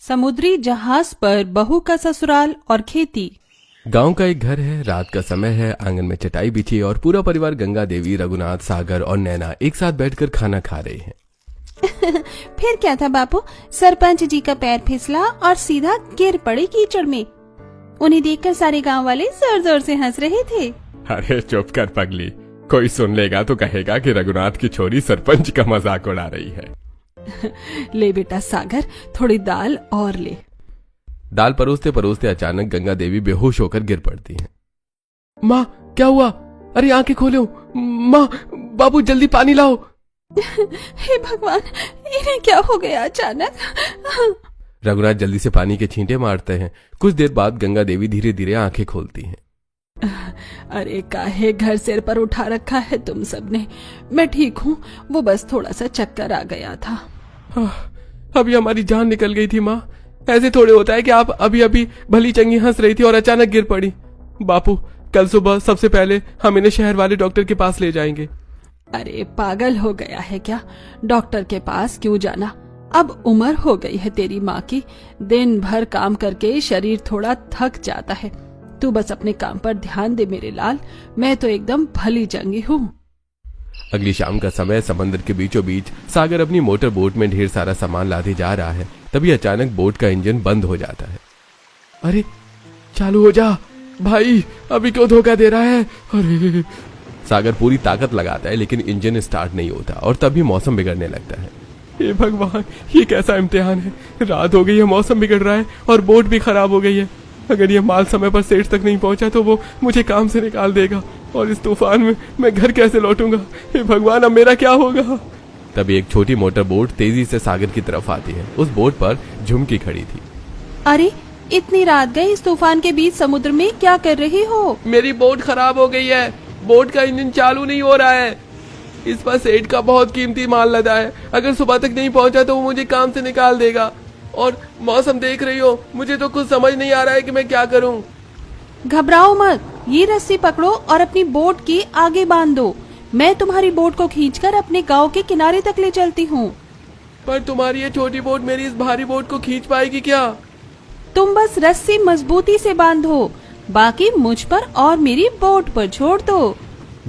समुद्री जहाज पर बहू का ससुराल और खेती। गांव का एक घर है। रात का समय है। आंगन में चटाई बिछी और पूरा परिवार गंगा देवी, रघुनाथ, सागर और नैना एक साथ बैठकर खाना खा रहे हैं। फिर क्या था बापू, सरपंच जी का पैर फिसला और सीधा गिर पड़े कीचड़ में। उन्हें देखकर सारे गांव वाले जोर जोर से हंस रहे थे। अरे चुप कर पगली, कोई सुन लेगा तो कहेगा कि रघुनाथ की छोरी सरपंच का मजाक उड़ा रही है। ले बेटा सागर, थोड़ी दाल और ले। दाल परोसते परोसते अचानक गंगा देवी बेहोश होकर गिर पड़ती हैं। माँ क्या हुआ? अरे आंखें खोलो माँ, बाबू जल्दी पानी लाओ। हे भगवान, इन्हें क्या हो गया अचानक? रघुनाथ जल्दी से पानी के छींटे मारते हैं। कुछ देर बाद गंगा देवी धीरे धीरे आंखें खोलती हैं। अरे काहे घर सिर पर उठा रखा है तुम सबने? मैं ठीक हूँ, वो बस थोड़ा सा चक्कर आ गया था। अभी हमारी जान निकल गई थी माँ। ऐसे थोड़े होता है कि आप अभी अभी भली चंगी हंस रही थी और अचानक गिर पड़ी। बापू कल सुबह सबसे पहले हम इन्हें शहर वाले डॉक्टर के पास ले जाएंगे। अरे पागल हो गया है क्या? डॉक्टर के पास क्यों जाना? अब उम्र हो गई है तेरी माँ की। दिन भर काम करके शरीर थोड़ा थक जाता है। तू बस अपने काम पर ध्यान दे मेरे लाल। मैं तो एकदम भली चंगी हूँ। अगली शाम का समय, समंदर के बीचों बीच सागर अपनी मोटर बोट में ढेर सारा सामान लादे जा रहा है। तभी अचानक बोट का इंजन बंद हो जाता है। अरे चालू हो जा भाई, अभी क्यों धोखा दे रहा है? अरे सागर पूरी ताकत लगाता है लेकिन इंजन स्टार्ट नहीं होता और तभी मौसम बिगड़ने लगता है। हे भगवान, ये कैसा इम्तिहान है? रात हो गई है, मौसम बिगड़ रहा है और बोट भी खराब हो गई है। अगर ये माल समय पर सेठ तक नहीं पहुंचा तो वो मुझे काम से निकाल देगा और इस तूफान में मैं घर कैसे लौटूंगा? हे भगवान, अब मेरा क्या होगा? तभी एक छोटी मोटर बोट तेजी से सागर की तरफ आती है। उस बोट पर झुमकी खड़ी थी। अरे इतनी रात गई, इस तूफान के बीच समुद्र में क्या कर रही हो? मेरी बोट खराब हो गई है। बोट का इंजन चालू नहीं हो रहा है। इस पर सेठ का बहुत कीमती माल लदा है। अगर सुबह तक नहीं पहुंचा तो वो मुझे काम से निकाल देगा। और मौसम देख रही हो, मुझे तो कुछ समझ नहीं आ रहा है कि मैं क्या करूं। घबराओ मत, ये रस्सी पकड़ो और अपनी बोट की आगे बांध दो। मैं तुम्हारी बोट को खींचकर अपने गांव के किनारे तक ले चलती हूँ। पर तुम्हारी ये छोटी बोट मेरी इस भारी बोट को खींच पाएगी क्या? तुम बस रस्सी मजबूती से बांधो, बाकी मुझ पर और मेरी बोट पर छोड़ दो।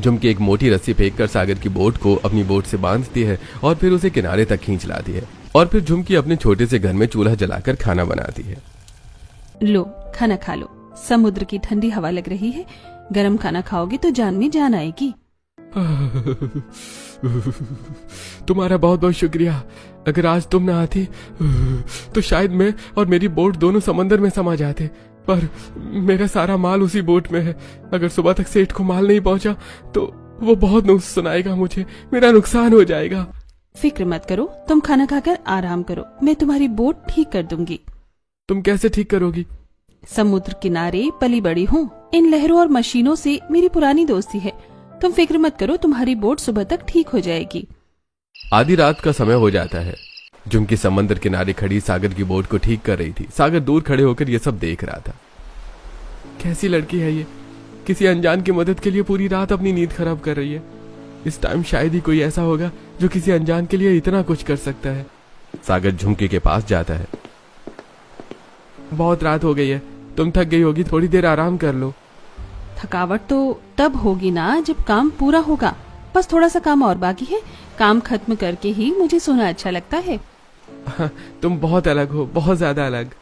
झुमकी एक मोटी रस्सी फेंककर सागर की बोट को अपनी बोट से बांधती है और फिर उसे किनारे तक खींच लाती है। और फिर झुमकी अपने छोटे से घर में चूल्हा जलाकर खाना बनाती है। लो खाना खा लो। समुद्र की ठंडी हवा लग रही है। गरम खाना खाओगे तो जान में जान आएगी। तुम्हारा बहुत बहुत शुक्रिया। अगर आज तुम ना आती तो शायद मैं और मेरी बोट दोनों समंदर में समा जाते। पर मेरा सारा माल उसी बोट में है। अगर सुबह तक सेठ को माल नहीं पहुंचा तो वो बहुत नुकसान सुनाएगा मुझे। मेरा नुकसान हो जाएगा। फिक्र मत करो, तुम खाना खाकर आराम करो। मैं तुम्हारी बोट ठीक कर दूंगी। तुम कैसे ठीक करोगी? समुद्र किनारे पली बड़ी हूँ। इन लहरों और मशीनों से मेरी पुरानी दोस्ती है। तुम फिक्र मत करो, तुम्हारी बोट सुबह तक ठीक हो जाएगी। आधी रात का समय हो जाता है। झुमकी समंदर किनारे खड़ी सागर की बोट को ठीक कर रही थी। सागर दूर खड़े होकर ये सब देख रहा था। कैसी लड़की है ये? किसी अनजान की मदद के लिए पूरी रात अपनी नींद खराब कर रही है। इस टाइम शायद ही कोई ऐसा होगा जो किसी अनजान के लिए इतना कुछ कर सकता है। सागर झुमकी के पास जाता है। बहुत रात हो गई है, तुम थक गई होगी, थोड़ी देर आराम कर लो। थकावट तो तब होगी ना जब काम पूरा होगा। बस थोड़ा सा काम और बाकी है। काम खत्म करके ही मुझे सोना अच्छा लगता है। तुम बहुत अलग हो, बहुत ज्यादा अलग।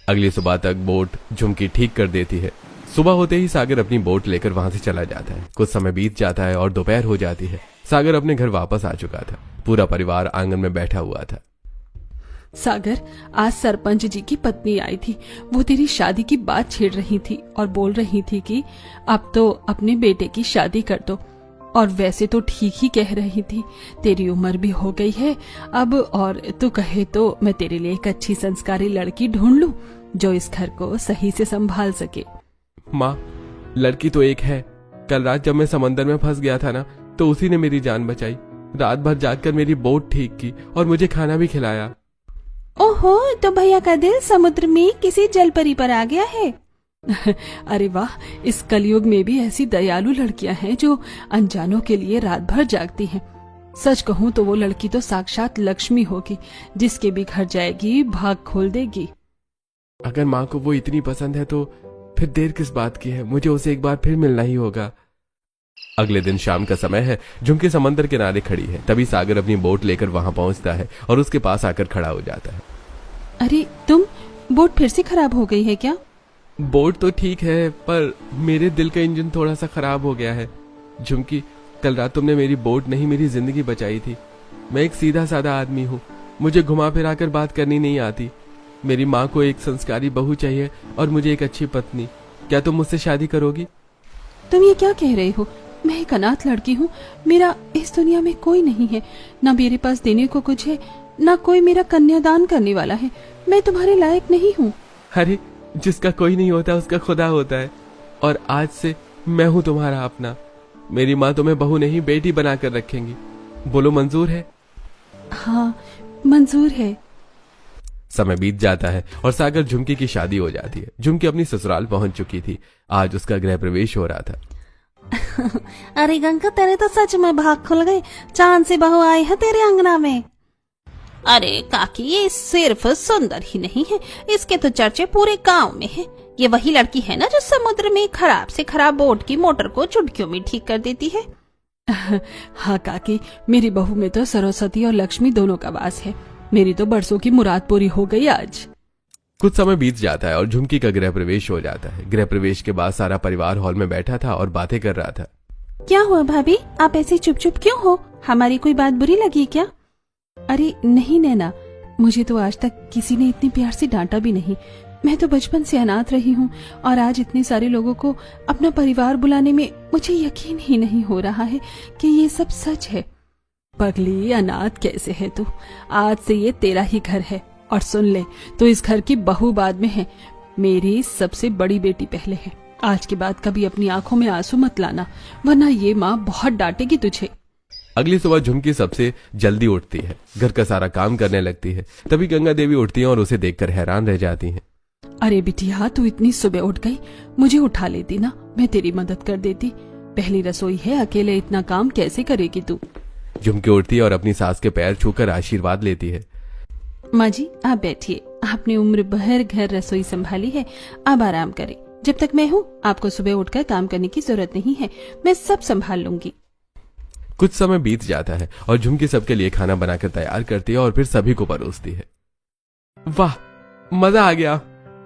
अगली सुबह तक बोट झुमकी ठीक कर देती है। सुबह होते ही सागर अपनी बोट लेकर वहां से चला जाता है। कुछ समय बीत जाता है और दोपहर हो जाती है। सागर अपने घर वापस आ चुका था। पूरा परिवार आंगन में बैठा हुआ था। सागर, आज सरपंच जी की पत्नी आई थी। वो तेरी शादी की बात छेड़ रही थी और बोल रही थी कि अब तो अपने बेटे की शादी कर दो। और वैसे तो ठीक ही कह रही थी, तेरी उम्र भी हो गई है अब, और तू कहे तो मैं तेरे लिए एक अच्छी संस्कारी लड़की ढूंढ लूं जो इस घर को सही से संभाल सके। माँ, लड़की तो एक है। कल रात जब मैं समंदर में फंस गया था ना, तो उसी ने मेरी जान बचाई। रात भर जागकर मेरी बोट ठीक की और मुझे खाना भी खिलाया। ओहो, तो भैया का दिल समुद्र में किसी जलपरी पर आ गया है। अरे वाह, इस कलयुग में भी ऐसी दयालु लड़कियां हैं जो अनजानों के लिए रात भर जागती हैं। सच कहूं तो वो लड़की तो साक्षात लक्ष्मी होगी, जिसके भी घर जाएगी भाग खोल देगी। अगर माँ को वो इतनी पसंद है तो फिर देर किस बात की है, मुझे उसे एक बार फिर मिलना ही होगा। अगले दिन शाम का समय है। झुमकी समंदर किनारे खड़ी है। तभी सागर अपनी बोट लेकर वहां पहुंचता है और उसके पास आकर खड़ा हो जाता है। अरे तुम, बोट फिर से खराब हो गई है क्या? बोट तो ठीक है, पर मेरे दिल का इंजन थोड़ा सा खराब हो गया है। झुमकी, कल रात तुमने मेरी बोट नहीं मेरी जिंदगी बचाई थी। मैं एक सीधा साधा आदमी हूँ, मुझे घुमा फिरा कर बात करनी नहीं आती। मेरी माँ को एक संस्कारी बहू चाहिए और मुझे एक अच्छी पत्नी। क्या तुम मुझसे शादी करोगी? तुम ये क्या कह रहे हो? मैं एक अनाथ लड़की हूँ, मेरा इस दुनिया में कोई नहीं है, ना मेरे पास देने को कुछ है, ना कोई मेरा कन्यादान करने वाला है। मैं तुम्हारे लायक नहीं हूँ। अरे, जिसका कोई नहीं होता उसका खुदा होता है, और आज से मैं हूँ तुम्हारा अपना। मेरी माँ तुम्हें बहू नहीं बेटी बनाकर रखेंगी। बोलो, मंजूर है? हाँ, मंजूर है। समय बीत जाता है और सागर झुमकी की शादी हो जाती है। झुमकी अपनी ससुराल पहुंच चुकी थी। आज उसका गृह प्रवेश हो रहा था। अरे गंगा, तेरे तो सच में भाग खुल गई। चांद से बहू आई है तेरे अंगना में। अरे काकी, ये सिर्फ सुंदर ही नहीं है, इसके तो चर्चे पूरे गांव में है। ये वही लड़की है ना जो समुद्र में खराब से खराब बोट की मोटर को चुटकियों में ठीक कर देती है। हाँ काकी, मेरी बहू में तो सरस्वती और लक्ष्मी दोनों का वास है। मेरी तो बरसों की मुराद पूरी हो गई आज। कुछ समय बीत जाता है और झुमकी का गृह प्रवेश हो जाता है। गृह प्रवेश के बाद सारा परिवार हॉल में बैठा था और बातें कर रहा था। क्या हुआ भाभी, आप ऐसे चुप चुप क्यों हो? हमारी कोई बात बुरी लगी क्या? अरे नहीं नैना, मुझे तो आज तक किसी ने इतनी प्यार से डांटा भी नहीं। मैं तो बचपन से अनाथ रही हूँ और आज इतने सारे लोगों को अपना परिवार बुलाने में मुझे यकीन ही नहीं हो रहा है कि ये सब सच है। पगली, अनाथ कैसे है तू? आज से ये तेरा ही घर है। और सुन ले, तो इस घर की बहू बाद में है, मेरी सबसे बड़ी बेटी पहले है। आज के बाद कभी अपनी आंखों में आंसू मत लाना, वरना ये माँ बहुत डांटेगी तुझे। अगली सुबह झुमकी सबसे जल्दी उठती है, घर का सारा काम करने लगती है। तभी गंगा देवी उठती है और उसे देखकर हैरान रह जाती हैं। अरे बिटिया, तू इतनी सुबह उठ गई, मुझे उठा लेती ना, मैं तेरी मदद कर देती। पहली रसोई है, अकेले इतना काम कैसे करेगी तू? झुमकी उठती है और अपनी सास के पैर छूकर आशीर्वाद लेती है। माँ जी, आप बैठिए। आपने उम्र भर घर रसोई संभाली है, अब आराम करें। जब तक मैं हूँ, आपको सुबह उठकर काम करने की जरूरत नहीं है, मैं सब संभाल लूंगी। कुछ समय बीत जाता है और झुमकी सबके लिए खाना बनाकर तैयार करती है और फिर सभी को परोसती है। वाह, मजा आ गया।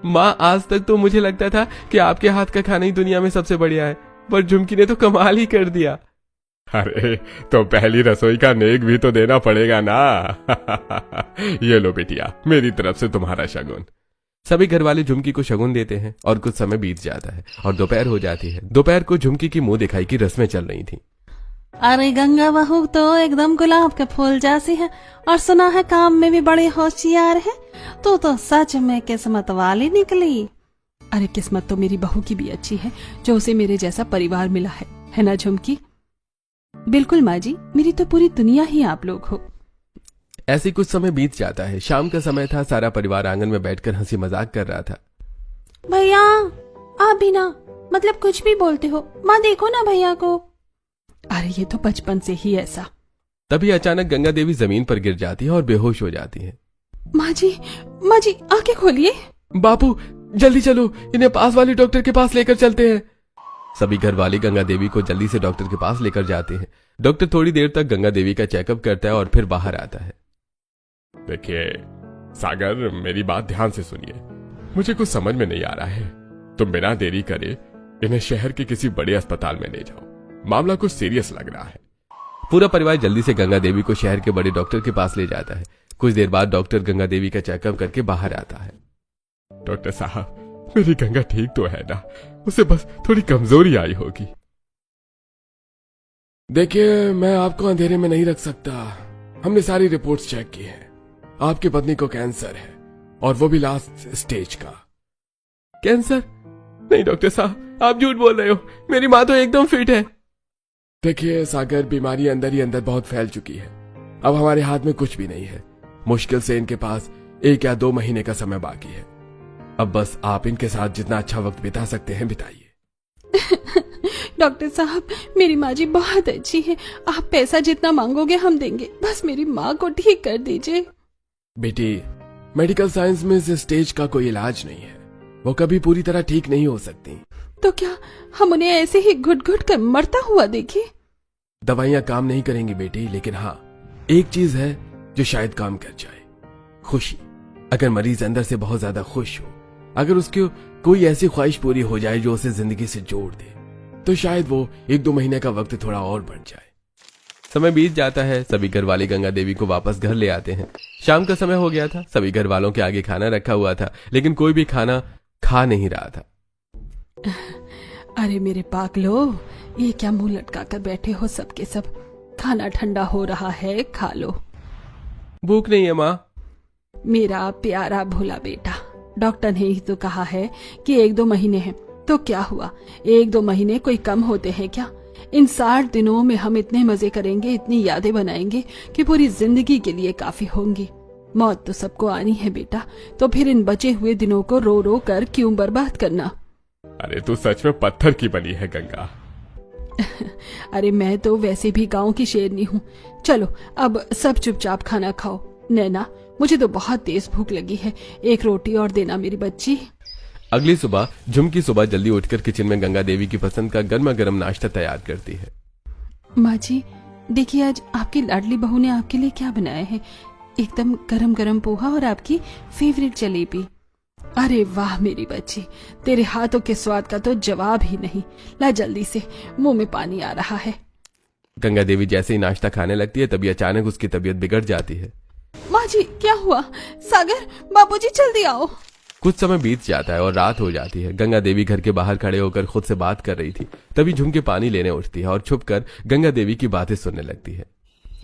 माँ, आज तक तो मुझे लगता था कि आपके हाथ का खाना ही दुनिया में सबसे बढ़िया है, पर झुमकी ने तो कमाल ही कर दिया। अरे, तो पहली रसोई का नेक भी तो देना पड़ेगा ना। ये लो बिटिया, मेरी तरफ से तुम्हारा शगुन। सभी घर वाले झुमकी को शगुन देते हैं और कुछ समय बीत जाता है और दोपहर हो जाती है। दोपहर को झुमकी की मुंह दिखाई की रस्में चल रही थी। अरे गंगा बहू तो एकदम गुलाब के फूल जैसी है, और सुना है काम में भी बड़ी होशियार है। तू तो सच में किस्मत वाली निकली। अरे किस्मत तो मेरी बहू की भी अच्छी है, जो उसे मेरे जैसा परिवार मिला है ना झुमकी? बिल्कुल माँ जी, मेरी तो पूरी दुनिया ही आप लोग हो। ऐसे कुछ समय बीत जाता है। शाम का समय था। सारा परिवार आंगन में बैठकर हंसी मजाक कर रहा था। भैया, आप भी ना, मतलब कुछ भी बोलते हो। माँ देखो ना भैया को। अरे ये तो बचपन से ही ऐसा। तभी अचानक गंगा देवी जमीन पर गिर जाती है और बेहोश हो जाती है। माँ जी, आंखें खोलिए। बापू, जल्दी चलो, इन्हें पास वाले डॉक्टर के पास लेकर चलते हैं। सभी घर वाले गंगा देवी को जल्दी से डॉक्टर के पास लेकर जाते हैं। डॉक्टर थोड़ी देर तक गंगा देवी का चेकअप करता है और फिर बाहर आता है। देखिए सागर, मेरी बात ध्यान से सुनिए। मुझे कुछ समझ में नहीं आ रहा है। तुम बिना देरी करे इन्हें शहर के किसी बड़े अस्पताल में ले जाओ। मामला कुछ सीरियस लग रहा है। पूरा परिवार जल्दी से गंगा देवी को शहर के बड़े डॉक्टर के पास ले जाता है। कुछ देर बाद डॉक्टर गंगा देवी का चेकअप करके बाहर आता है। डॉक्टर साहब, मेरी गंगा ठीक तो है ना? उसे बस थोड़ी कमजोरी आई होगी। देखिए, मैं आपको अंधेरे में नहीं रख सकता। हमने सारी रिपोर्ट्स चेक की हैं। आपकी पत्नी को कैंसर है, और वो भी लास्ट स्टेज का। कैंसर? नहीं डॉक्टर साहब, आप झूठ बोल रहे हो। मेरी माँ तो एकदम फिट है। देखिए सागर, बीमारी अंदर ही अंदर बहुत फैल चुकी है। अब हमारे हाथ में कुछ भी नहीं है। मुश्किल से इनके पास 1 या 2 महीने का समय बाकी है। अब बस आप इनके साथ जितना अच्छा वक्त बिता सकते हैं बिताइए। डॉक्टर साहब, मेरी माँ जी बहुत अच्छी है, आप पैसा जितना मांगोगे हम देंगे, बस मेरी माँ को ठीक कर दीजिए। बेटी, मेडिकल साइंस में इस स्टेज का कोई इलाज नहीं है, वो कभी पूरी तरह ठीक नहीं हो सकती। तो क्या हम उन्हें ऐसे ही घुट घुट कर मरता हुआ देखें? दवाइयां काम नहीं करेंगी बेटी, लेकिन हाँ, एक चीज है जो शायद काम कर जाए, खुशी। अगर मरीज अंदर से बहुत ज्यादा खुश हो, अगर उसकी कोई ऐसी ख्वाहिश पूरी हो जाए जो उसे जिंदगी से जोड़ दे, तो शायद वो 1-2 महीने का वक्त थोड़ा और बढ़ जाए। समय बीत जाता है। सभी घर वाले गंगा देवी को वापस घर ले आते हैं। शाम का समय हो गया था। सभी घर वालों के आगे खाना रखा हुआ था, लेकिन कोई भी खाना खा नहीं रहा था। अरे मेरे पागलो, ये क्या मुंह लटका कर बैठे हो सबके सब? खाना ठंडा हो रहा है, खा लो। भूख नहीं है माँ। मेरा प्यारा भोला बेटा, डॉक्टर ने ही तो कहा है कि 1-2 महीने हैं, तो क्या हुआ? 1-2 महीने कोई कम होते हैं क्या? इन 60 दिनों में हम इतने मजे करेंगे, इतनी यादें बनाएंगे कि पूरी जिंदगी के लिए काफी होंगी। मौत तो सबको आनी है बेटा, तो फिर इन बचे हुए दिनों को रो रो कर क्यों बर्बाद करना? अरे तू सच में पत्थर की बनी है गंगा। अरे मैं तो वैसे भी गांव की शेरनी हूँ। चलो अब सब चुपचाप खाना खाओ। नैना, मुझे तो बहुत तेज भूख लगी है, 1 रोटी और देना मेरी बच्ची। अगली सुबह झुमकी सुबह जल्दी उठकर किचन में गंगा देवी की पसंद का गर्मा गर्म नाश्ता तैयार करती है। माँ जी, देखिए आज आपकी लाडली बहू ने आपके लिए क्या बनाया है, एकदम गरम गरम पोहा और आपकी फेवरेट जलेबी। अरे वाह मेरी बच्ची, तेरे हाथों के स्वाद का तो जवाब ही नहीं। ला जल्दी से, मुंह में पानी आ रहा है। गंगा देवी जैसे ही नाश्ता खाने लगती है, तभी अचानक उसकी तबीयत बिगड़ जाती है। माँ जी, क्या हुआ? सागर, बाबूजी जल्दी आओ। कुछ समय बीत जाता है और रात हो जाती है। गंगा देवी घर के बाहर खड़े होकर खुद से बात कर रही थी, तभी झुमके पानी लेने उठती है और छुपकर गंगा देवी की बातें सुनने लगती है।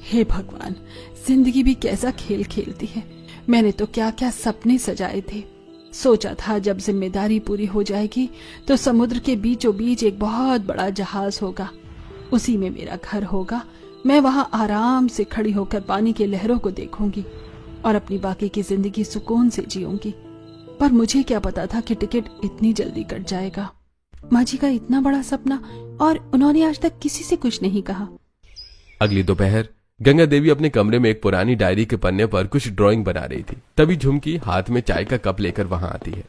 हे भगवान, जिंदगी भी कैसा खेल खेलती है। मैंने तो क्या क्या सपने सजाए थे। सोचा था जब जिम्मेदारी पूरी हो जाएगी तो समुद्र के बीचों बीच एक बहुत बड़ा जहाज होगा, उसी में मेरा घर होगा। मैं वहां आराम से खड़ी होकर पानी के लहरों को देखूंगी और अपनी बाकी की जिंदगी सुकून से जीऊंगी। पर मुझे क्या पता था कि टिकट इतनी जल्दी कट जाएगा। माँ जी का इतना बड़ा सपना, और उन्होंने आज तक किसी से कुछ नहीं कहा। अगली दोपहर गंगा देवी अपने कमरे में एक पुरानी डायरी के पन्ने पर कुछ ड्राइंग बना रही थी। तभी झुमकी हाथ में चाय का कप लेकर वहां आती है।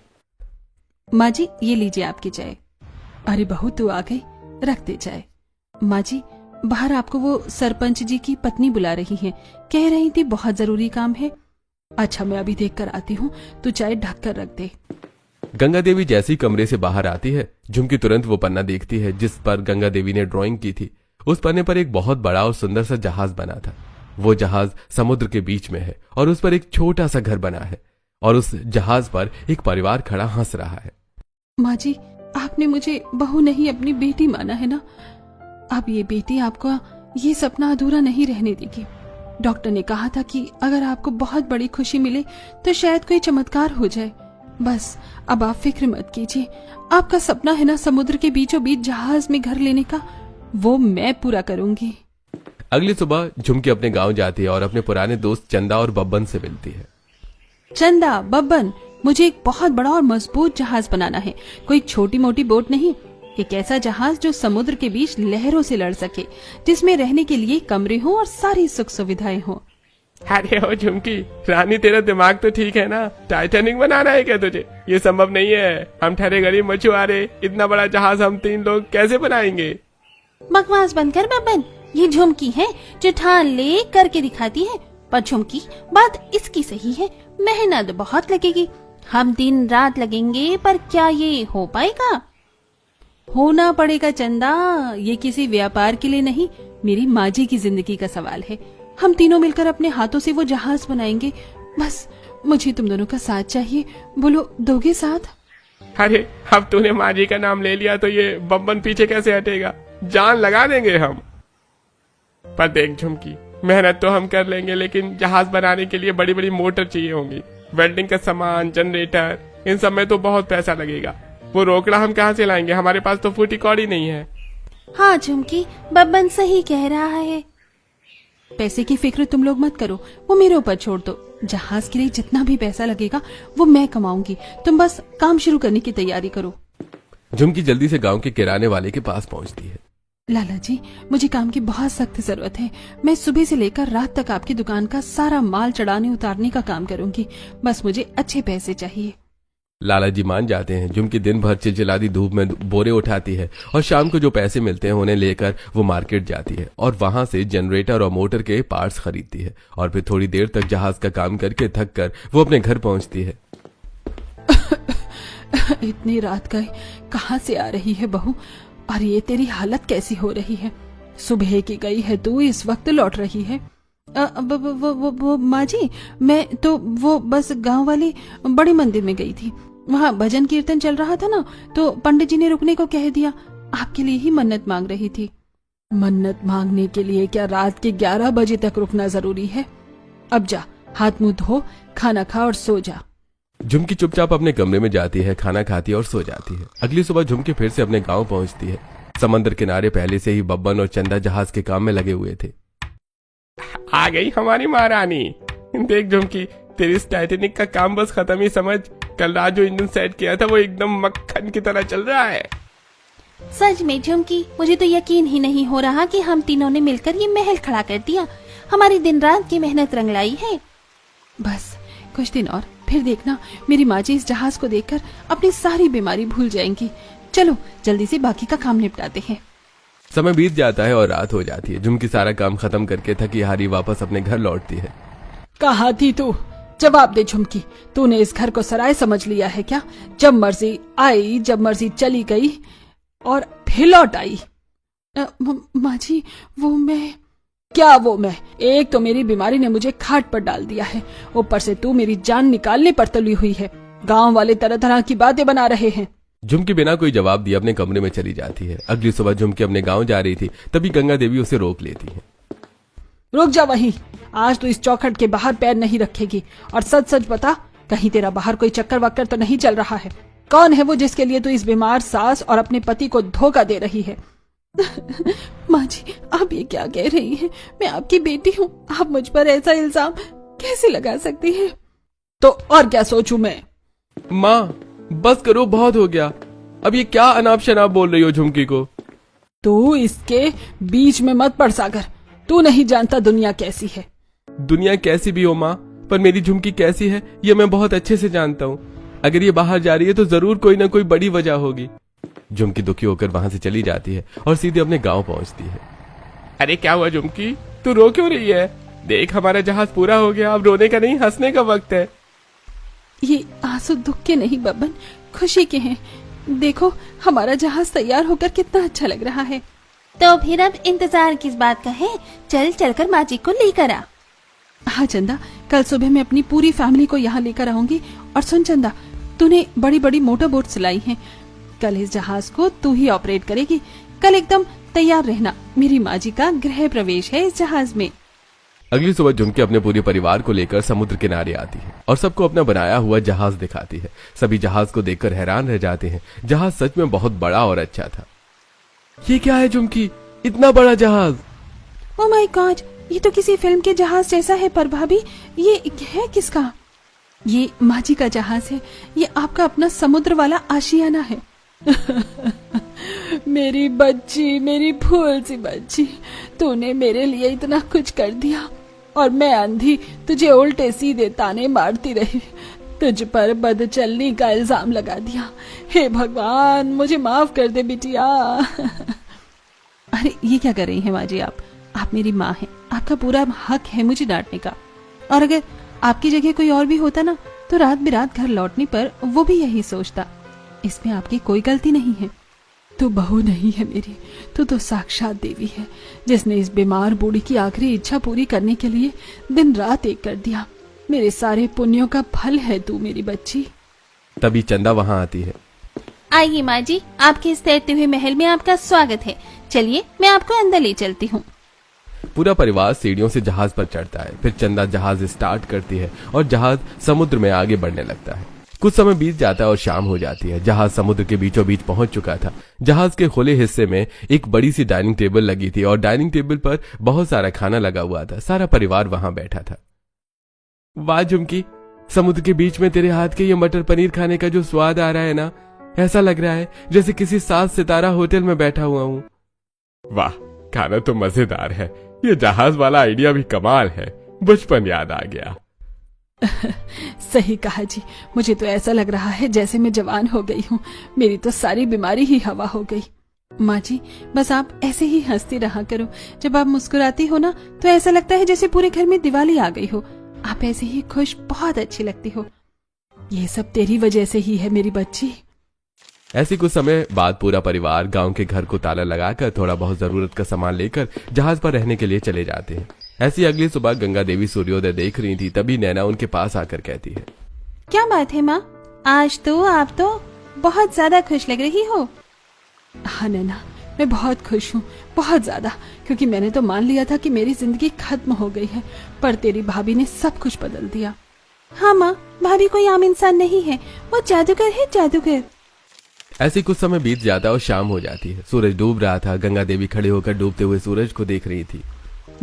माँ जी, ये लीजिए आपकी चाय। अरे बहू, तू आ गई, रख दे चाय। माँ जी, बाहर आपको वो सरपंच जी की पत्नी बुला रही है, कह रही थी बहुत जरूरी काम है। अच्छा, मैं अभी देख कर आती हूँ, तू चाय ढक कर रख दे। गंगा देवी जैसे ही कमरे से बाहर आती है, झुमकी तुरंत वो पन्ना देखती है जिस पर गंगा देवी ने ड्राइंग की थी। उस पन्ने पर एक बहुत बड़ा और सुंदर सा जहाज बना था। वो जहाज समुद्र के बीच में है और उस पर एक छोटा सा घर बना है और उस जहाज पर एक परिवार खड़ा हंस रहा है। माँ जी, आपने मुझे बहू नहीं अपनी बेटी माना है ना? अब ये बेटी आपका ये सपना अधूरा नहीं रहने देगी। डॉक्टर ने कहा था कि अगर आपको बहुत बड़ी खुशी मिले तो शायद कोई चमत्कार हो जाए। बस अब आप फिक्र मत कीजिए। आपका सपना है ना समुद्र के बीचों बीच जहाज में घर लेने का, वो मैं पूरा करूंगी। अगली सुबह झुमकी अपने गांव जाती है और अपने पुराने दोस्त चंदा और बब्बन से मिलती है। चंदा, बब्बन, मुझे एक बहुत बड़ा और मजबूत जहाज बनाना है। कोई छोटी मोटी बोट नहीं, एक ऐसा जहाज जो समुद्र के बीच लहरों से लड़ सके, जिसमें रहने के लिए कमरे हों और सारी सुख सुविधाएं हों। अरे ओ झुमकी रानी, तेरा दिमाग तो ठीक है ना? टाइटैनिक बनाना है क्या तुझे? ये संभव नहीं है। हम ठहरे गरीब मछुआरे, इतना बड़ा जहाज हम 3 लोग कैसे बनाएंगे? बकवास बंद कर बब्बन, ये झुमकी है जो ठान ले करके दिखाती है। पर झुमकी, बात इसकी सही है, मेहनत बहुत लगेगी, हम दिन रात लगेंगे, पर क्या ये हो पाएगा? होना पड़ेगा चंदा, ये किसी व्यापार के लिए नहीं, मेरी माँ जी की जिंदगी का सवाल है। हम तीनों मिलकर अपने हाथों से वो जहाज बनाएंगे। बस मुझे तुम दोनों का साथ चाहिए। बोलो, दोगे साथ? अरे अब तूने माँ जी का नाम ले लिया तो ये बब्बन पीछे कैसे हटेगा? जान लगा देंगे हम। पर देख झुमकी, मेहनत तो हम कर लेंगे, लेकिन जहाज बनाने के लिए बड़ी बड़ी मोटर चाहिए होंगी, वेल्डिंग का सामान, जनरेटर, इन सब में तो बहुत पैसा लगेगा। वो रोकड़ा हम कहाँ से लाएंगे? हमारे पास तो फूटी कौड़ी नहीं है। हाँ झुमकी, बब्बन सही कह रहा है। पैसे की फिक्र तुम लोग मत करो, वो मेरे ऊपर छोड़ दो। जहाज के लिए जितना भी पैसा लगेगा वो मैं कमाऊंगी, तुम बस काम शुरू करने की तैयारी करो। झुमकी जल्दी से गांव के किराने वाले के पास पहुंचती है। लाला जी, मुझे काम की बहुत सख्त जरूरत है। मैं सुबह से लेकर रात तक आपकी दुकान का सारा माल चढ़ाने उतारने का काम करूंगी। बस मुझे अच्छे पैसे चाहिए। लाला जी मान जाते हैं। झुमकी दिन भर चिलचिलाती धूप में बोरे उठाती है और शाम को जो पैसे मिलते हैं उन्हें लेकर वो मार्केट जाती है और वहां से जनरेटर और मोटर के पार्ट्स खरीदती है और फिर थोड़ी देर तक जहाज का काम करके थक कर वो अपने घर पहुंचती है। इतनी रात गए कहाँ से आ रही है बहू? और ये तेरी हालत कैसी हो रही है? सुबह की गई है तू, इस वक्त लौट रही है। वो माँ जी, मैं तो वो बस गांव वाली बड़े मंदिर में गई थी। वहाँ भजन कीर्तन चल रहा था ना, तो पंडित जी ने रुकने को कह दिया। आपके लिए ही मन्नत मांग रही थी। मन्नत मांगने के लिए क्या रात के 11 बजे तक रुकना जरूरी है? अब जा, हाथ मुंह धो, खाना खा और सो जा। झुमकी चुपचाप अपने कमरे में जाती है, खाना खाती है और सो जाती है। अगली सुबह झुमकी फिर से अपने गांव पहुंचती है। समंदर किनारे पहले से ही बब्बन और चंदा जहाज के काम में लगे हुए थे। आ गई हमारी महारानी। देख झुमकी, तेरी इस टाइटेनिक का काम बस खत्म ही समझ। कल रात जो इंजन सेट किया था वो एकदम मक्खन की तरह चल रहा है। सच में झुमकी, मुझे तो यकीन ही नहीं हो रहा कि हम तीनों ने मिलकर ये महल खड़ा कर दिया। हमारी दिन रात की मेहनत रंग लाई है। बस कुछ दिन और, फिर देखना मेरी माँ जी इस जहाज को देखकर अपनी सारी बीमारी भूल जाएंगी। चलो जल्दी से बाकी का काम निपटाते हैं। समय बीत जाता है और रात हो जाती है। झुमकी सारा काम खत्म करके थकी हारी वापस अपने घर लौटती है। कहाँ थी तू? जवाब दे झुमकी, तूने इस घर को सराय समझ लिया है क्या? जब मर्जी आई, जब मर्जी चली गई और फिर लौट आई। माँ जी, वो मैं क्या वो मैं? एक तो मेरी बीमारी ने मुझे खाट पर डाल दिया है, ऊपर से तू मेरी जान निकालने पर तुली हुई है। गांव वाले तरह तरह की बातें बना रहे हैं। झुमकी बिना कोई जवाब दिए अपने कमरे में चली जाती है। अगली सुबह झुमकी अपने गांव जा रही थी, तभी गंगा देवी उसे रोक लेती है। रुक जा वहीं, आज तो इस चौखट के बाहर पैर नहीं रखेगी। और सच सच बता, कहीं तेरा बाहर कोई चक्कर वक्कर तो नहीं चल रहा है? कौन है वो जिसके लिए तू इस बीमार सास और अपने पति को धोखा दे रही है? माँ जी, आप ये क्या कह रही हैं? मैं आपकी बेटी हूँ, आप मुझ पर ऐसा इल्जाम कैसे लगा सकती हैं? तो और क्या सोचूं मैं? माँ बस करो, बहुत हो गया। अब ये क्या अनाप शनाप बोल रही हो झुमकी को? तू इसके बीच में मत पड़ सागर। तू नहीं जानता दुनिया कैसी है। दुनिया कैसी भी हो माँ, पर मेरी झुमकी कैसी है ये मैं बहुत अच्छे से जानता हूँ। अगर ये बाहर जा रही है तो जरूर कोई ना कोई बड़ी वजह होगी। झुमकी दुखी होकर वहां से चली जाती है और सीधे अपने गांव पहुंचती है। अरे क्या हुआ झुमकी, तू रो क्यों रही है? देख हमारा जहाज पूरा हो गया, अब रोने का नहीं हंसने का वक्त है। ये आंसू दुख के नहीं बब्बन, खुशी के हैं। देखो हमारा जहाज तैयार होकर कितना अच्छा लग रहा है। तो फिर अब इंतजार किस बात का है? चल चलकर माँ जी को लेकर आ। हाँ चंदा, कल सुबह मैं अपनी पूरी फैमिली को यहाँ लेकर आऊंगी। और सुन चंदा, तूने बड़ी बड़ी मोटर बोट सिलाई हैं। कल इस जहाज को तू ही ऑपरेट करेगी। कल एकदम तैयार रहना, मेरी माँ जी का गृह प्रवेश है इस जहाज में। अगली सुबह झुमकी अपने पूरे परिवार को लेकर समुद्र किनारे आती है और सबको अपना बनाया हुआ जहाज दिखाती है। सभी जहाज को देखकर हैरान रह जाते हैं। जहाज सच में बहुत बड़ा और अच्छा था। ये क्या है झुमकी, इतना बड़ा जहाज? ओह माय गॉड, ये तो किसी फिल्म के जहाज जैसा है। पर भाभी, ये है किसका? ये माँ जी का जहाज है। ये आपका अपना समुद्र वाला आशियाना है। मेरी बच्ची, मेरी फूल सी बच्ची, तूने मेरे लिए इतना कुछ कर दिया और मैं अंधी तुझे उल्टे सीधे ताने मारती रही। तुझ पर बदचलनी का इल्जाम लगा दिया। हे भगवान, मुझे माफ कर दे बिटिया। अरे ये क्या कर रही हैं माँ जी? आप मेरी माँ हैं, आपका पूरा हक है मुझे डांटने का। और अगर आपकी जगह कोई और भी होता ना, तो रात बिरात घर लौटने पर वो भी यही सोचता। इसमें आपकी कोई गलती नहीं है। तू बहू नहीं है मेरी, तू तो साक्षात देवी है, जिसने इस बीमार बूढ़ी की आखिरी इच्छा पूरी करने के लिए दिन रात एक कर दिया। मेरे सारे पुण्यों का फल है तू मेरी बच्ची। तभी चंदा वहां आती है। आइए माँ जी, आपके इस तैरते हुए महल में आपका स्वागत है। चलिए मैं आपको अंदर ले चलती हूँ। पूरा परिवार सीढ़ियों से जहाज पर चढ़ता है। फिर चंदा जहाज स्टार्ट करती है और जहाज समुद्र में आगे बढ़ने लगता है। कुछ समय बीत जाता है और शाम हो जाती है। जहाज समुद्र के बीचों बीच पहुंच चुका था। जहाज के खुले हिस्से में एक बड़ी सी डाइनिंग टेबल लगी थी और डाइनिंग टेबल पर बहुत सारा खाना लगा हुआ था। सारा परिवार वहां बैठा था। वाह झुमकी, समुद्र के बीच में तेरे हाथ के ये मटर पनीर खाने का जो स्वाद आ रहा है ना, ऐसा लग रहा है जैसे किसी 7 सितारा होटल में बैठा हुआ हूँ। वाह, खाना तो मजेदार है। ये जहाज वाला आइडिया भी कमाल है। बचपन याद आ गया। सही कहा जी, मुझे तो ऐसा लग रहा है जैसे मैं जवान हो गई हूँ। मेरी तो सारी बीमारी ही हवा हो गई। माँ जी, बस आप ऐसे ही हंसती रहा करो। जब आप मुस्कुराती हो ना, तो ऐसा लगता है जैसे पूरे घर में दिवाली आ गई हो। आप ऐसे ही खुश, बहुत अच्छी लगती हो। ये सब तेरी वजह से ही है मेरी बच्ची। ऐसी कुछ समय बाद पूरा परिवार गांव के घर को ताला लगाकर थोड़ा बहुत जरूरत का सामान लेकर जहाज पर रहने के लिए चले जाते हैं। ऐसी अगली सुबह गंगा देवी सूर्योदय देख रही थी, तभी नैना उनके पास आकर कहती है, क्या बात है माँ, आज तो आप तो बहुत ज्यादा खुश लग रही हो। हाँ नैना, मैं बहुत खुश हूँ, बहुत ज्यादा, क्योंकि मैंने तो मान लिया था कि मेरी जिंदगी खत्म हो गई है, पर तेरी भाभी ने सब कुछ बदल दिया। हाँ माँ, भाभी कोई आम इंसान नहीं है, वो जादूगर है, जादूगर। ऐसी कुछ समय बीत जाता और शाम हो जाती है। सूरज डूब रहा था। गंगा देवी खड़े होकर डूबते हुए सूरज को देख रही थी।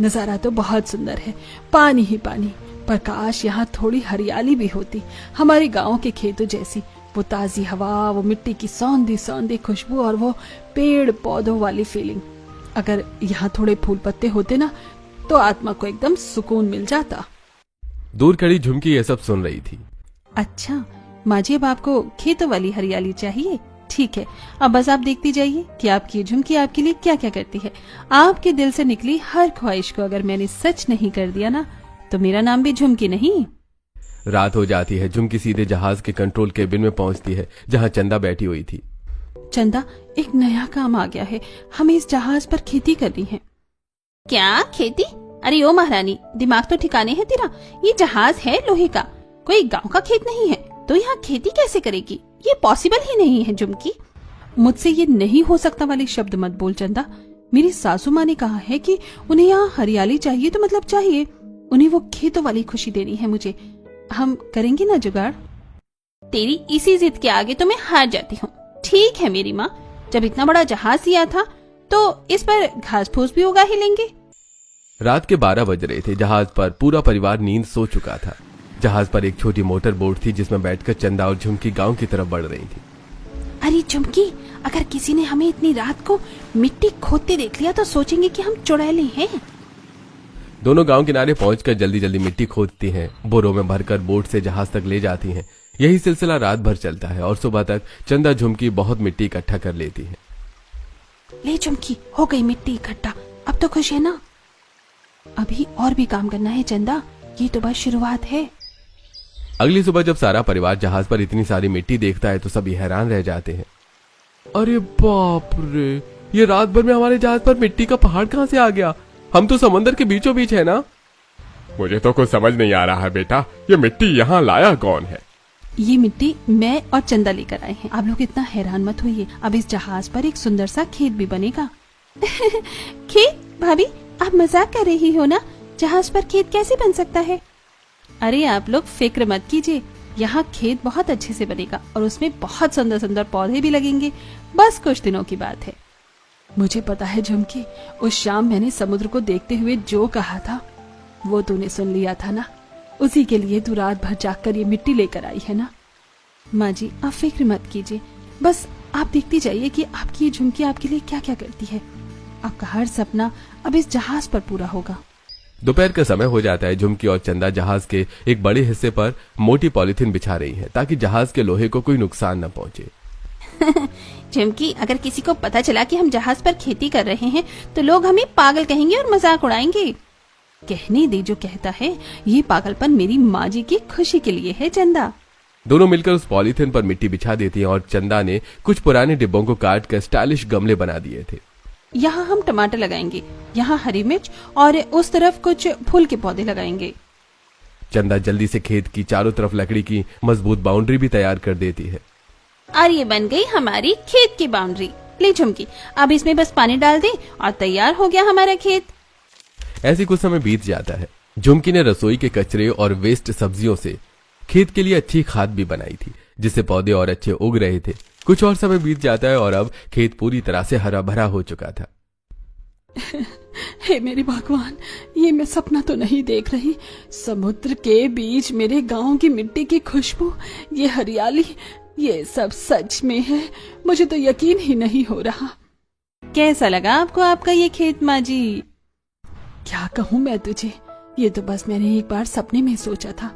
नजारा तो बहुत सुंदर है, पानी ही पानी, पर काश यहाँ थोड़ी हरियाली भी होती, हमारे गाँव के खेतों जैसी। वो ताजी हवा, वो मिट्टी की सौंधी सौंधी खुशबू और वो पेड़ पौधों वाली फीलिंग। अगर यहाँ थोड़े फूल पत्ते होते ना, तो आत्मा को एकदम सुकून मिल जाता। दूर खड़ी झुमकी ये सब सुन रही थी। अच्छा माँ जी, अब आपको खेतों वाली हरियाली चाहिए? ठीक है, अब बस आप देखती जाइए कि आपकी झुमकी आपके लिए क्या क्या करती है। आपके दिल से निकली हर ख्वाहिश को अगर मैंने सच नहीं कर दिया ना, तो मेरा नाम भी झुमकी नहीं। रात हो जाती है। झुमकी सीधे जहाज के कंट्रोल केबिन में पहुंचती है, जहां चंदा बैठी हुई थी। चंदा, एक नया काम आ गया है, हमें इस जहाज पर खेती करनी है। क्या खेती? अरे ओ महारानी, दिमाग तो ठिकाने है तेरा। ये जहाज है लोहे का, कोई गांव का खेत नहीं है, तो यहाँ खेती कैसे करेगी? ये पॉसिबल ही नहीं है झुमकी। मुझसे ये नहीं हो सकता वाले शब्द मत बोल चंदा। मेरी सासू माँ ने कहा है कि उन्हें यहाँ हरियाली चाहिए तो मतलब चाहिए, उन्हें वो खेतों वाली खुशी देनी है मुझे। हम करेंगे ना जुगाड़। तेरी इसी जिद के आगे तो मैं हार जाती हूँ। ठीक है मेरी माँ, जब इतना बड़ा जहाज दिया था तो इस पर घास फूस भी उगा ही लेंगे। रात के 12 बज रहे थे। जहाज पर पूरा परिवार नींद सो चुका था। जहाज पर एक छोटी मोटर बोट थी, जिसमें बैठकर चंदा और झुमकी गांव की तरफ बढ़ रही थी। अरे झुमकी, अगर किसी ने हमें इतनी रात को मिट्टी खोदते देख लिया तो सोचेंगे कि हम चुड़ैले हैं। दोनों गांव किनारे पहुंचकर जल्दी जल्दी मिट्टी खोदती हैं, बोरों में भरकर बोट से जहाज तक ले जाती हैं। यही सिलसिला रात भर चलता है और सुबह तक चंदा झुमकी बहुत मिट्टी इकट्ठा कर लेती है। ले झुमकी, हो गई मिट्टी इकट्ठा, अब तो खुश है ना? अभी और भी काम करना है चंदा, ये तो बस शुरुआत है। अगली सुबह जब सारा परिवार जहाज पर इतनी सारी मिट्टी देखता है तो सभी हैरान रह जाते हैं। अरे बाप रे, ये रात भर में हमारे जहाज पर मिट्टी का पहाड़ कहां से आ गया? हम तो समंदर के बीचों बीच है ना। मुझे तो कुछ समझ नहीं आ रहा है बेटा, ये मिट्टी यहाँ लाया कौन है? ये मिट्टी मैं और चंदा लेकर आए हैं। आप लोग इतना हैरान मत होइए, अब इस जहाज पर एक सुंदर सा खेत भी बनेगा। खेत? भाभी आप मजाक कर रही हो ना? जहाज पर खेत कैसे बन सकता है? अरे आप लोग फिक्र मत कीजिए, यहाँ खेत बहुत अच्छे से बनेगा और उसमें बहुत सुंदर सुंदर पौधे भी लगेंगे। बस कुछ दिनों की बात है। मुझे पता है झुमकी, उस शाम मैंने समुद्र को देखते हुए जो कहा था वो तूने सुन लिया था ना। उसी के लिए तू रात भर जागकर ये मिट्टी लेकर आई है ना। माँ जी आप फिक्र मत कीजिए, बस आप देखती जाइए कि आपकी ये झुमकी आपके लिए क्या क्या करती है। आपका हर सपना अब इस जहाज पर पूरा होगा। दोपहर का समय हो जाता है। झुमकी और चंदा जहाज के एक बड़े हिस्से पर मोटी पॉलिथीन बिछा रही हैं, ताकि जहाज के लोहे को कोई नुकसान न पहुंचे। झुमकी, अगर किसी को पता चला कि हम जहाज पर खेती कर रहे हैं तो लोग हमें पागल कहेंगे और मजाक उड़ाएंगे। कहने दे जो कहता है, ये पागलपन मेरी माँ जी की खुशी के लिए है चंदा। दोनों मिलकर उस पॉलिथीन पर मिट्टी बिछा देती हैं और चंदा ने कुछ पुराने डिब्बों को काट कर स्टाइलिश गमले बना दिए थे। यहाँ हम टमाटर लगाएंगे, यहाँ हरी मिर्च और उस तरफ कुछ फूल के पौधे लगाएंगे। चंदा जल्दी से खेत की चारों तरफ लकड़ी की मजबूत बाउंड्री भी तैयार कर देती है। और ये बन गई हमारी खेत की बाउंड्री। ले झुमकी, अब इसमें बस पानी डाल दे और तैयार हो गया हमारा खेत। ऐसी कुछ समय बीत जाता है। झुमकी ने रसोई के कचरे और वेस्ट सब्जियों से खेत के लिए अच्छी खाद भी बनाई थी, जिससे पौधे और अच्छे उग रहे थे। कुछ और समय बीत जाता है और अब खेत पूरी तरह से हरा भरा हो चुका था। हे मेरे भगवान, ये मैं सपना तो नहीं देख रही। समुद्र के बीच मेरे गांव की मिट्टी की खुशबू, ये हरियाली, ये सब सच में है। मुझे तो यकीन ही नहीं हो रहा। कैसा लगा आपको आपका ये खेत माँ जी? क्या कहूँ मैं तुझे, ये तो बस मैंने एक बार सपने में सोचा था,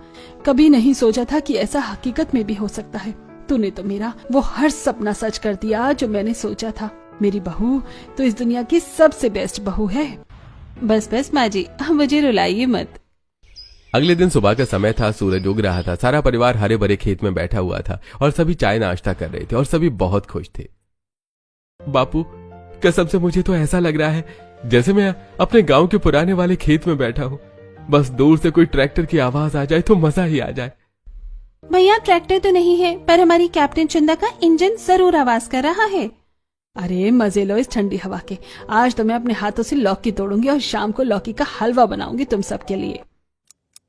कभी नहीं सोचा था कि ऐसा हकीकत में भी हो सकता है। तूने तो मेरा वो हर सपना सच कर दिया जो मैंने सोचा था। मेरी बहू तो इस दुनिया की सबसे बेस्ट बहू है। बस बस माँ जी, मुझे रुलाइए मत। अगले दिन सुबह का समय था, सूरज उग रहा था। सारा परिवार हरे भरे खेत में बैठा हुआ था और सभी चाय नाश्ता कर रहे थे और सभी बहुत खुश थे। बापू, कसम से मुझे तो ऐसा लग रहा है जैसे मैं अपने गांव के पुराने वाले खेत में बैठा हूँ। बस दूर से कोई ट्रैक्टर की आवाज आ जाए तो मजा ही आ जाए। भैया ट्रैक्टर तो नहीं है, पर हमारी कैप्टन चंदा का इंजन जरूर आवाज कर रहा है। अरे मजे लो इस ठंडी हवा के। आज तो मैं अपने हाथों से लौकी तोड़ूंगी और शाम को लौकी का हलवा बनाऊंगी तुम सबके लिए।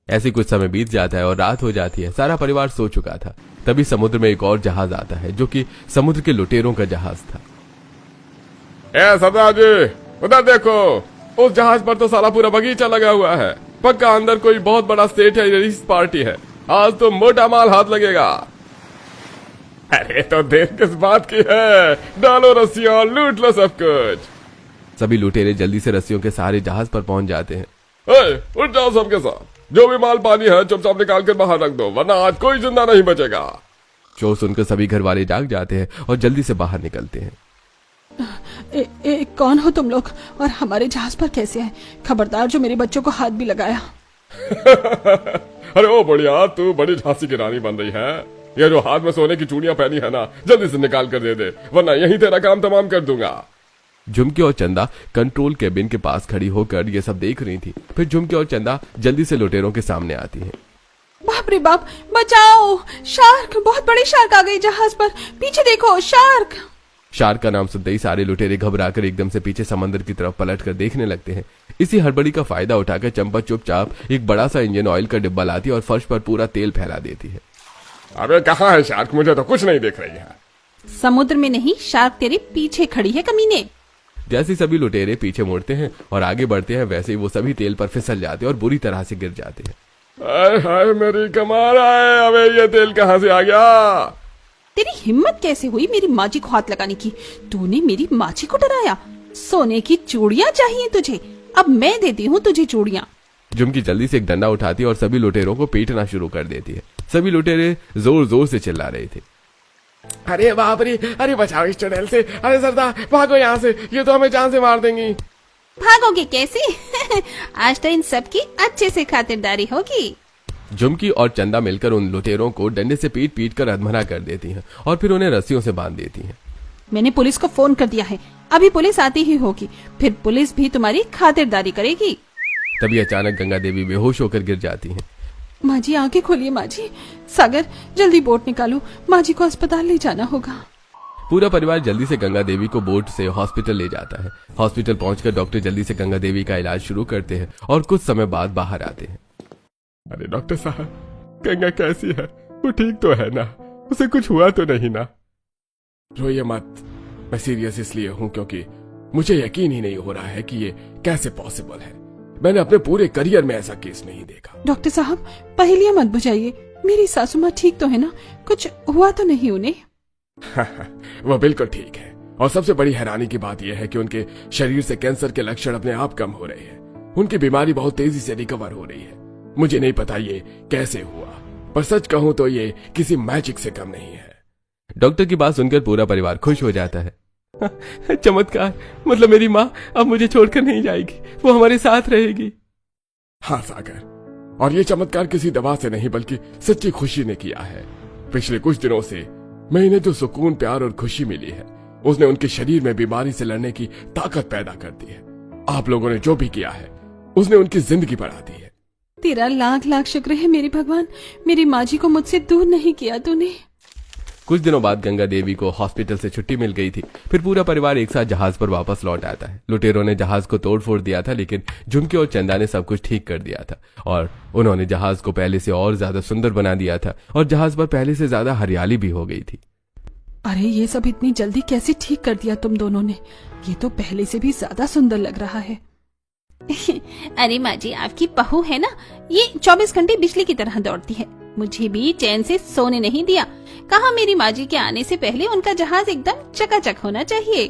ऐसे कुछ समय बीत जाता है और रात हो जाती है। सारा परिवार सो चुका था। तभी समुद्र में एक और जहाज आता है जो कि समुद्र के लुटेरों का जहाज था। ए सरदार जी, उधर देखो, उस जहाज पर तो सारा पूरा बगीचा लगा हुआ है। पक्का अंदर कोई बहुत बड़ा स्टेट पार्टी है। आज तो मोटा माल हाथ लगेगा। अरे तो देर किस बात की है, डालो रस्सियां, लूट लो सब कुछ। सभी लुटेरे जल्दी से रस्सियों के सहारे जहाज पर पहुंच जाते हैं। उठ जाओ सबके साथ, जो भी माल पानी है चुपचाप निकाल कर बाहर रख दो, वरना आज कोई जिंदा नहीं बचेगा। शोर सुनकर सभी घर वाले जाग जाते हैं और जल्दी से बाहर निकलते हैं। कौन हो तुम लोग और हमारे जहाज पर कैसे आए? खबरदार जो मेरे बच्चों को हाथ भी लगाया। अरे ओ बढ़िया, तू बड़ी झांसी की रानी बन रही है। ये जो हाथ में सोने की चूड़ियां पहनी है ना, जल्दी से निकाल कर दे दे, वरना यहीं तेरा काम तमाम कर दूंगा। झुमकी और चंदा कंट्रोल केबिन के पास खड़ी होकर ये सब देख रही थी। फिर झुमकी और चंदा जल्दी से लुटेरों के सामने आती हैं। बाप रे बाप, बचाओ, शार्क, बहुत बड़ी शार्क आ गई जहाज पर, पीछे देखो, शार्क। शार्क का नाम सुनते ही सारे लुटेरे घबराकर एकदम से पीछे समंदर की तरफ पलटकर देखने लगते हैं। इसी हड़बड़ी का फायदा उठाकर चंपा चुपचाप एक बड़ा सा इंजन ऑयल का डिब्बा लाती है और फर्श पर पूरा तेल फैला देती है। अबे कहाँ है शार्क? मुझे तो कुछ नहीं दिख रही है। समुद्र में नहीं, शार्क तेरे पीछे खड़ी है कमीने। जैसे सभी लुटेरे पीछे मुड़ते हैं और आगे बढ़ते हैं, वैसे ही वो सभी तेल पर फिसल जाते हैं और बुरी तरह से गिर जाते हैं। हाय हाय मेरी कमार है, अबे ये तेल कहाँ से आ गया? तेरी हिम्मत कैसे हुई मेरी माँ जी को हाथ लगाने की? तूने मेरी माँ जी को डराया। सोने की चूड़ियां चाहिए तुझे, अब मैं देती हूँ तुझे चूड़ियां। झुमकी जल्दी से एक डंडा उठाती है और सभी लुटेरों को पीटना शुरू कर देती है। सभी लुटेरे जोर जोर से चिल्ला रहे थे। अरे बाप रे, अरे बचाओ इस चुड़ैल से, अरे सरदार भागो यहाँ से, ये तो हमें जान से मार देंगी। भागोगे कैसे? आज तो इन सब की अच्छे से खातिरदारी होगी। झुमकी और चंदा मिलकर उन लुटेरों को डंडे से पीट पीट कर अधमरा कर देती हैं और फिर उन्हें रस्सियों से बांध देती हैं। मैंने पुलिस को फोन कर दिया है, अभी पुलिस आती ही होगी, फिर पुलिस भी तुम्हारी खातिरदारी करेगी। तभी अचानक गंगा देवी बेहोश होकर गिर जाती हैं। माँ जी आंखें खोलिए माँ जी। सागर जल्दी बोट निकालो, माँ जी को अस्पताल ले जाना होगा। पूरा परिवार जल्दी से गंगा देवी को बोट से हॉस्पिटल ले जाता है। हॉस्पिटल पहुंचकर डॉक्टर जल्दी से गंगा देवी का इलाज शुरू करते हैं और कुछ समय बाद बाहर आते हैं। अरे डॉक्टर साहब, गंगा कैसी है? वो ठीक तो है ना? उसे कुछ हुआ तो नहीं ना? रोइए मत, मैं सीरियस इसलिए हूं क्योंकि मुझे यकीन ही नहीं हो रहा है कि ये कैसे पॉसिबल है। मैंने अपने पूरे करियर में ऐसा केस नहीं देखा। डॉक्टर साहब पहेलियां मत बुझाइए, मेरी सासू माँ ठीक तो है ना? कुछ हुआ तो नहीं उन्हें? वह बिल्कुल ठीक है, और सबसे बड़ी हैरानी की बात यह है कि उनके शरीर से कैंसर के लक्षण अपने आप कम हो रहे हैं। उनकी बीमारी बहुत तेजी से रिकवर हो रही है। मुझे नहीं पता ये कैसे हुआ, पर सच कहूं तो ये किसी मैजिक से कम नहीं है। डॉक्टर की बात सुनकर पूरा परिवार खुश हो जाता है। चमत्कार, मतलब मेरी माँ अब मुझे छोड़कर नहीं जाएगी, वो हमारे साथ रहेगी। हाँ सागर, और ये चमत्कार किसी दवा से नहीं बल्कि सच्ची खुशी ने किया है। पिछले कुछ दिनों से मैं इन्हें जो सुकून, प्यार और खुशी मिली है, उसने उनके शरीर में बीमारी से लड़ने की ताकत पैदा कर दी है। आप लोगों ने जो भी किया है उसने उनकी जिंदगी बढ़ा दी है। तेरा लाख लाख शुक्र है मेरे भगवान, मेरी माँ जी को मुझसे दूर नहीं किया तूने। कुछ दिनों बाद गंगा देवी को हॉस्पिटल से छुट्टी मिल गई थी। फिर पूरा परिवार एक साथ जहाज पर वापस लौट आता है। लुटेरों ने जहाज को तोड़ फोड़ दिया था, लेकिन झुमकी और चंदा ने सब कुछ ठीक कर दिया था और उन्होंने जहाज को पहले से और ज्यादा सुंदर बना दिया था और जहाज पर पहले से ज्यादा हरियाली भी हो गई थी। अरे ये सब इतनी जल्दी कैसे ठीक कर दिया तुम दोनों ने? ये तो पहले से भी ज्यादा सुंदर लग रहा है। अरे माँ जी, आपकी बहू है ना, ये 24 घंटे बिजली की तरह दौड़ती है। मुझे भी चैन से सोने नहीं दिया। कहा मेरी माँ जी के आने से पहले उनका जहाज एकदम चकाचक होना चाहिए।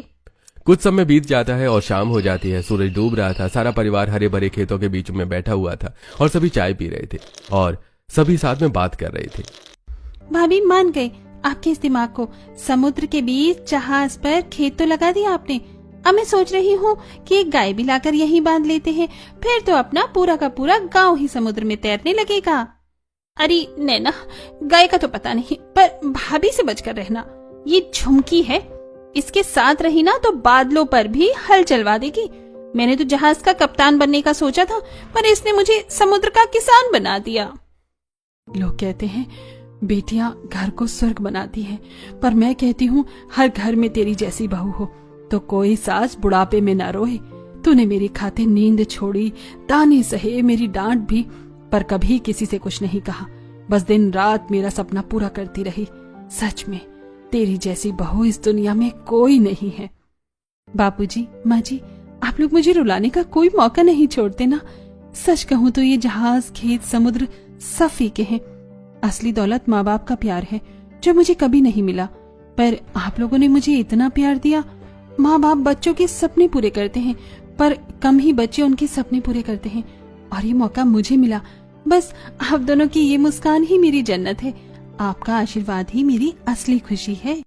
कुछ समय बीत जाता है और शाम हो जाती है। सूरज डूब रहा था। सारा परिवार हरे भरे खेतों के बीच में बैठा हुआ था और सभी चाय पी रहे थे और सभी साथ में बात कर रहे थे। भाभी मान गए आपके इस दिमाग को। समुद्र के बीच जहाज पर खेत तो लगा दिया आपने। अब मैं सोच रही हूँ कि एक गाय भी लाकर यहीं बांध लेते हैं, फिर तो अपना पूरा का पूरा गांव ही समुद्र में तैरने लगेगा। अरे नैना, गाय का तो पता नहीं, पर भाभी से बचकर रहना। ये झुमकी है, इसके साथ रही ना तो बादलों पर भी हल चलवा देगी। मैंने तो जहाज का कप्तान बनने का सोचा था, पर इसने मुझे समुद्र का किसान बना दिया। लोग कहते हैं बेटियां घर को स्वर्ग बनाती हैं, पर मैं कहती हूँ हर घर में तेरी जैसी बहू हो तो कोई सास बुढ़ापे में न रोए। तूने मेरी खातिर नींद छोड़ी, ताने सहे, मेरी डांट भी, पर कभी किसी से कुछ नहीं कहा। बस दिन रात मेरा सपना पूरा करती रही। सच में तेरी जैसी बहू इस दुनिया में कोई नहीं है। बापूजी, माँ जी, आप लोग मुझे रुलाने का कोई मौका नहीं छोड़ते ना। सच कहूँ तो ये जहाज, खेत, समुद्र सब फीके हैं। असली दौलत माँ बाप का प्यार है जो मुझे कभी नहीं मिला, पर आप लोगों ने मुझे इतना प्यार दिया। माँ बाप बच्चों के सपने पूरे करते हैं, पर कम ही बच्चे उनके सपने पूरे करते हैं, और ये मौका मुझे मिला। बस आप दोनों की ये मुस्कान ही मेरी जन्नत है। आपका आशीर्वाद ही मेरी असली खुशी है।